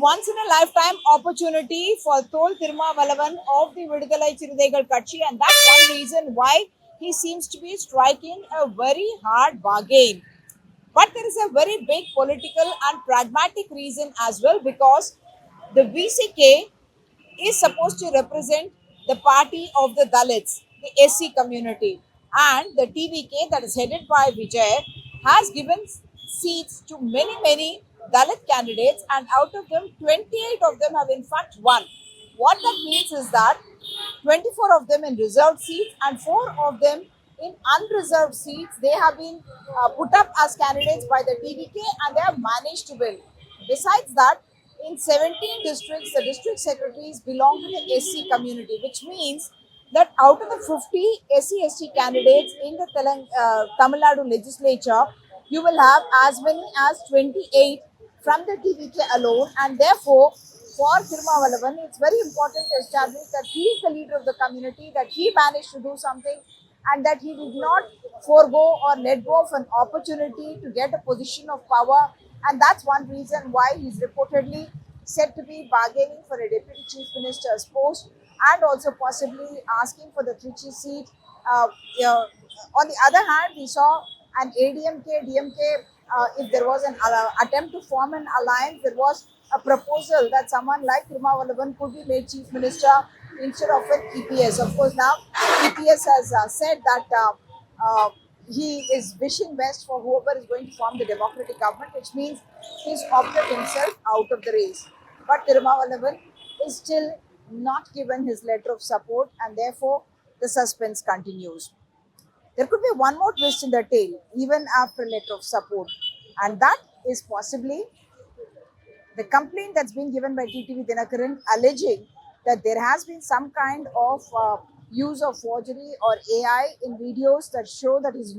once in a lifetime opportunity for Thol Thirumavalavan of the Vidudalai Chiruthaigal Katchi, and that's one reason why he seems to be striking a very hard bargain. But there is a very big political and pragmatic reason as well, because the VCK is supposed to represent the party of the Dalits, the SC community. And the TVK, that is headed by Vijay, has given seats to many Dalit candidates, and out of them, 28 of them have in fact won. What that means is that 24 of them in reserved seats and 4 of them in unreserved seats, they have been put up as candidates by the TVK, and they have managed to win. Besides that, in 17 districts, the district secretaries belong to the SC community, which means that out of the 50 SC/ST candidates in the Tamil Nadu legislature, you will have as many as 28 from the TVK alone, and therefore, for Thirumavalavan, it's very important to establish that he is the leader of the community, that he managed to do something, and that he did not forego or let go of an opportunity to get a position of power. And that's one reason why he's reportedly said to be bargaining for a deputy chief minister's post, and also possibly asking for the Trichy seat. On the other hand, we saw an ADMK, DMK, if there was an attempt to form an alliance, there was a proposal that someone like Thirumavalavan could be made chief minister instead of an EPS. Of course, now EPS has said that he is wishing best for whoever is going to form the democratic government, which means he's opted himself out of the race. But Thirumavalavan is still not given his letter of support, and therefore the suspense continues. There could be one more twist in the tale, even after a letter of support, and that is possibly the complaint that's been given by TTV Dinakaran, alleging that there has been some kind of use of forgery or AI in videos that show that his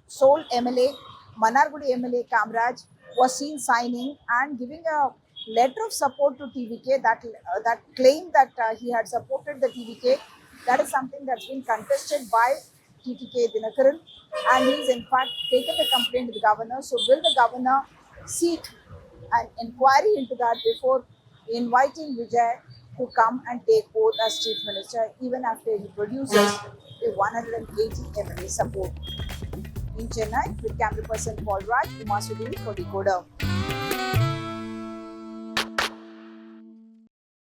sole MLA, Manargudi MLA Kamraj, was seen signing and giving a letter of support to TVK. That claim that he had supported the TVK, that is something that's been contested by TTK Dinakaran, and he's in fact taken the complaint to the governor. So will the governor seek an inquiry into that before inviting Vijay to come and take oath as chief minister, even after he produces a 180 MLA support? In Chennai, with camera person Paul Raj, Kumar Sudhiri for Decoder.